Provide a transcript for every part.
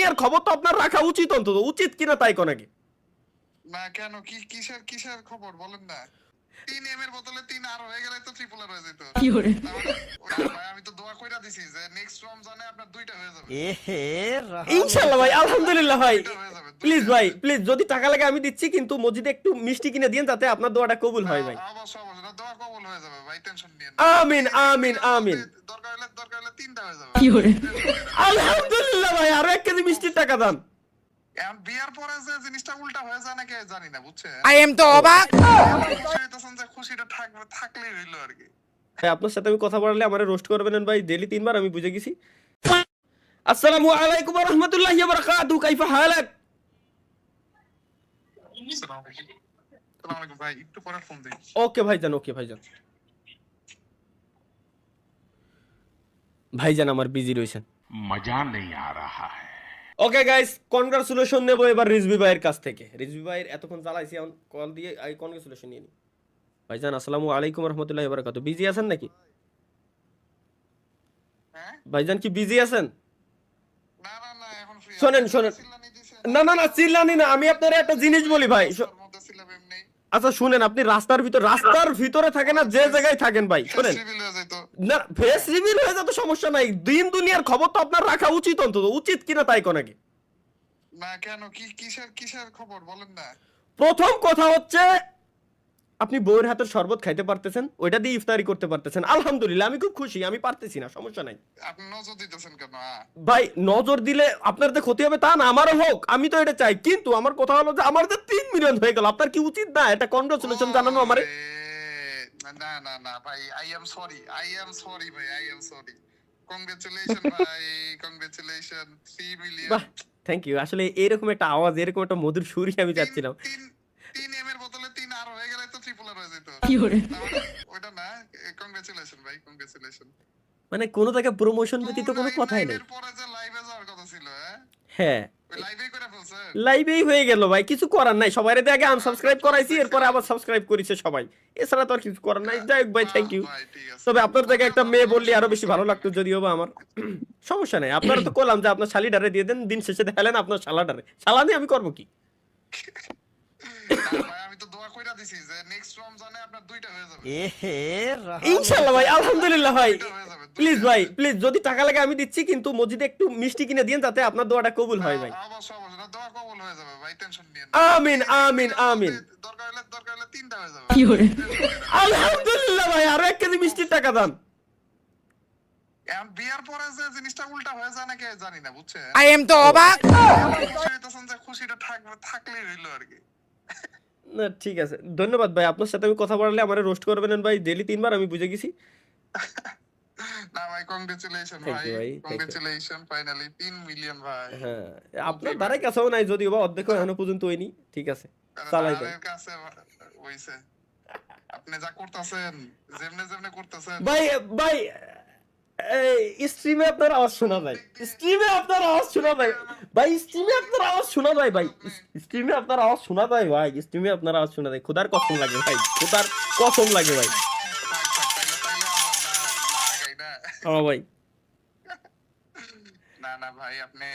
দুনিয়ার খবর তো আপনার রাখা উচিত, অন্তত উচিত কিনা তাই কোন আগে। না কেন, কি কিসের কিসের খবর বলেন না। 3 এম এর বদলে 3 আর হয়ে গেলে তো ট্রিপল আর হয়ে যেত। কি করে ভাই আমি তো দোয়া কইরা দিছি যে নেক্সট রমজানে আপনার দুইটা হয়ে যাবে। ইনশাআল্লাহ ভাই, আলহামদুলিল্লাহ ভাই। হয়ে যাবে, প্লিজ ভাই, প্লিজ যদি টাকা লাগে আমি দিচ্ছি, কিন্তু মসজিদে একটু মিষ্টি কিনে দিন যাতে আপনার দোয়াটা কবুল হয় ভাই। অবশ্যই অবশ্যই দোয়া কবুল হয়ে যাবে ভাই, টেনশন নিয়েন না। আমিন আমিন আমিন। দরকার হলে 3টা হয়ে যাবে। কি করে আলহামদুলিল্লাহ ভাই, আরো 1 কেজি মিষ্টির টাকা দান। এখন বিয়ার পরে যে জিনিসটা উল্টা হয়ে যায় নাকি জানি না, বুঝছেন? আই এম তো অবাক। খুশি হইতেছেন যে খুশিটা থাকলেই হইলো আর কি। ভাই আপনার সাথে আমি কথা বললে আমারে রোস্ট করবেন ভাই ডেইলি 3 বার, আমি বুঝে গেছি। আসসালামু আলাইকুম ওয়া রাহমাতুল্লাহি ওয়া বারাকাতুহু, কাইফা হালাক? আসসালামু আলাইকুম ভাই, একটু পরে ফোন দেই। ওকে ভাইজান, ওকে ভাইজান। ভাইজান আমার বিজি রয়েছেন, मजा नहीं आ रहा है। ওকে গাইস, কনগ্রাচুলেশন নেব এবার রিজভি ভাইয়ের কাছ থেকে। রিজভি ভাইয়ের এতক্ষণ চালাইছি, এখন কল দিয়ে আই কনগ্রাচুলেশন নিয়ে নি। ভাইজান আসসালামু আলাইকুম ওয়া রাহমাতুল্লাহি ওয়া বারাকাতুহু, বিজি আছেন নাকি? হ্যাঁ ভাইজান কি বিজি আছেন? না না না, এখন ফ্রি। শোনেন শোনেন, না না না চিল্লানি না, আমি আপনার একটা জিনিস বলি ভাই। মধ্যে ছিলাম এমনি। আচ্ছা শুনেন, আপনি রাস্তার ভিতরে থাকেন না, যে জায়গায় থাকেন ভাই, শোনেন সিভিল হয়ে যাইতো। না, ফেস রিভিল হয়ে যত সমস্যা নাই, দিন দুনিয়ার খবর তো আপনার রাখা উচিত, অন্তত উচিত কিনা তাই কোন আগে। না কেন, কি কিসের কিসের খবর বলেন না। প্রথম কথা হচ্ছে আপনি বউয়ের হাতের শরবত খাইতে পারতেছেন, ওইটা দিয়ে ইফতারি করতে পারতেছেন, আলহামদুলিল্লাহ, আমি খুব খুশি। আমি পারতেছি না, সমস্যা নাই আপনি নজর দিতেছেন কেন? ভাই। নজর দিলে আপনার যে ক্ষতি হবে তা না, আমারও হোক, আমি তো এটা চাই, কিন্তু আমার কথা হলো যে আমার যে 3 মিলিয়ন হয়ে গেল, আপনার কি উচিত না এটা কনগ্রাচুলেশন জানানো আমারে? না না না ভাই, আই এম সরি ভাই, আই এম সরি। কংগ্রাচুলেশন ভাই, কংগ্রাচুলেশন 3 মিলিয়ন। বাহ, থ্যাংক ইউ। আসলে এরকম একটা আওয়াজ, এরকম একটা মধুর সুরই আমি চাচ্ছিলাম। 3 এম এর বদলে 3 আর হয়ে গেলে তো ট্রিপল আর হয়ে যেত। কি করে ওটা না, কংগ্রাচুলেশন ভাই, কংগ্রাচুলেশন। মানে কোনো টাকা প্রমোশন ব্যতীত কোনো কথাই নেই। এর পরে যে লাইভে যাওয়ার কথা ছিল, হ্যাঁ ওই লাইভেই করে ফেলছেন। লাইভেই হয়ে গেল ভাই, কিছু করার নাই। সবাই আগে আনসাবস্ক্রাইব করাইছি, এরপরে আবার সাবস্ক্রাইব করেছে সবাই, এছাড়া তো আর কিছু করার নাই। যাই হোক ভাই, থ্যাংক ইউ। ভাই ঠিক আছে। তবে আপনার জায়গায় একটা মেয়ে বললে আরো বেশি ভালো লাগতো, যদিও বা আমার সমস্যা নাই। আপনারা তো করলাম যে আপনার শালিডারে দিয়ে দেন, দিন শেষে দেখালেন আপনার শালাডারে। শালা নিয়ে আমি করবো কি? ভাই আমি তো দোয়া কইরা দিছি যে নেক্সট রমজানে আপনার দুইটা হয়ে যাবে। ইনশাআল্লাহ ভাই, আলহামদুলিল্লাহ ভাই। হয়ে যাবে। প্লিজ ভাই, প্লিজ যদি টাকা লাগে আমি দিচ্ছি, কিন্তু মসজিদে একটু মিষ্টি কিনে দিন যাতে আপনার দোয়াটা কবুল হয় ভাই। অবশ্যই অবশ্যই দোয়া কবুল হয়ে যাবে ভাই, টেনশন নিয়েন না। আমিন আমিন আমিন। দরকার হলে 3টা হয়ে যাবে। কি করে আলহামদুলিল্লাহ ভাই, আরো 1 কেজি মিষ্টির টাকা দান। এখন বিয়ার পরে যে জিনিসটা উল্টা হয়ে যায় নাকি জানি না, বুঝছেন? আই এম তো অবাক। খুশি হইতেছেন যে খুশিটা থাকলেই হইলো আর কি। না ঠিক আছে, ধন্যবাদ ভাই। আপনার সাথে আমি কথা বললে আমারে রোস্ট করবেন ভাই ডেইলি 3 বার, আমি বুঝে গেছি। না ভাই, কংগ্রাচুলেশন Thank ভাই, you ভাই, thank you. Congratulation finally 3 million ভাই। হ্যাঁ, আপনার দ্বারাই কাছেও নাই, যদিও বা অর্ধেক এখনো পর্যন্ত হইনি। ঠিক আছে, চালাই ভাই। আপনার কাছে হইছে, আপনি যা করতেছেন, যেমনে করতেছেন ভাই ভাই, এই স্ট্রিমে আপনার আওয়াজ শোনা যায়, স্ট্রিমে আপনার আওয়াজ শোনা যায় ভাই, স্ট্রিমে আপনার আওয়াজ শোনা যায় ভাই, স্ট্রিমে আপনার আওয়াজ শোনা যায় ভাই, স্ট্রিমে আপনার আওয়াজ শোনা যায়। খোদার কসম লাগে ভাই, খোদার কসম লাগে ভাই। হ্যাঁ ভাই, না না ভাই, আপনি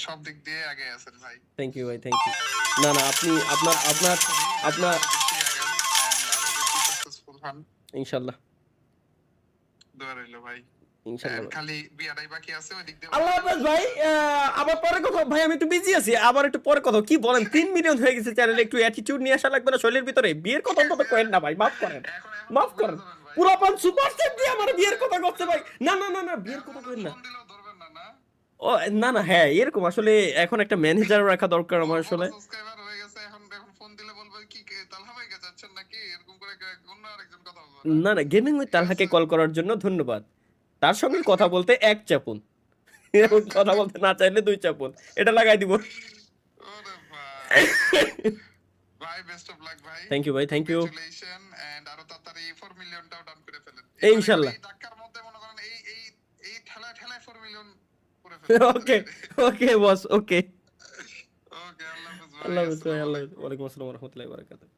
সব দিক দিয়ে আগে আছেন ভাই। থ্যাংক ইউ ভাই, থ্যাংক ইউ। না না, আপনি আপনার ইনশাআল্লাহ, দোয়া রইলো ভাই, ইনশাআল্লাহ। খালি বিয়াটাই বাকি আছে ওই দিক দিয়ে। আল্লাহ হাফেজ ভাই, আবার পরে কথা ভাই, আমি একটু বিজি আছি, আবার একটু পরে কথা। কি বলেন, 3 মিলিয়ন হয়ে গেছে চ্যানেলে, একটু অ্যাটিটিউড নিয়ে আসা লাগবে না শরীরের ভিতরে? বিয়ের কথা তো করেন না ভাই, মাফ করেন, মাফ করেন। পুরো পান সুপার সেট দিয়ে আমার বিয়ের কথা করতে ভাই। না না না না, বিয়ের কথা করেন না। ফোন দিলেও ধরবেন না না? ও না না, হ্যাঁ এরকম আসলে এখন একটা ম্যানেজার রাখা দরকার আমার আসলে। সাবস্ক্রাইবার হয়ে গেছে, এখন ফোন দিলে বলবে কি তালহা ভাই কে যাচ্ছেন নাকি, এরকম করে অন্য আরেকজন কথা বলবে। না না, গেমিং উইথ তালহাকে কল করার জন্য ধন্যবাদ। তার সঙ্গে কথা বলতে 1 চাপুন, এবং কথা বলতে না চাইলে 2 চাপুন, এটা লাগাই দিব। ওরে ভাই, ভাই বেস্ট অফ লাক ভাই। থ্যাংক ইউ ভাই, থ্যাংক ইউ। কংগ্রাচুলেশন এন্ড আরো তাড়াতাড়ি 4 মিলিয়নটাও ডান করে ফেলেন ইনশাআল্লাহ। এই ধাক্কার মধ্যে মনে করেন এই ঠেলায় 4 মিলিয়ন করে ফেলেন। ওকে ওকে বস, ওকে। ওকে, আল্লাহ হাফেজ ভাই। আল্লাহ হাফেজ ভাই, আল্লাহ হাফেজ। ওয়ালাইকুম আসসালাম ওয়া রাহমাতুল্লাহি ওয়া বারাকাতুহু।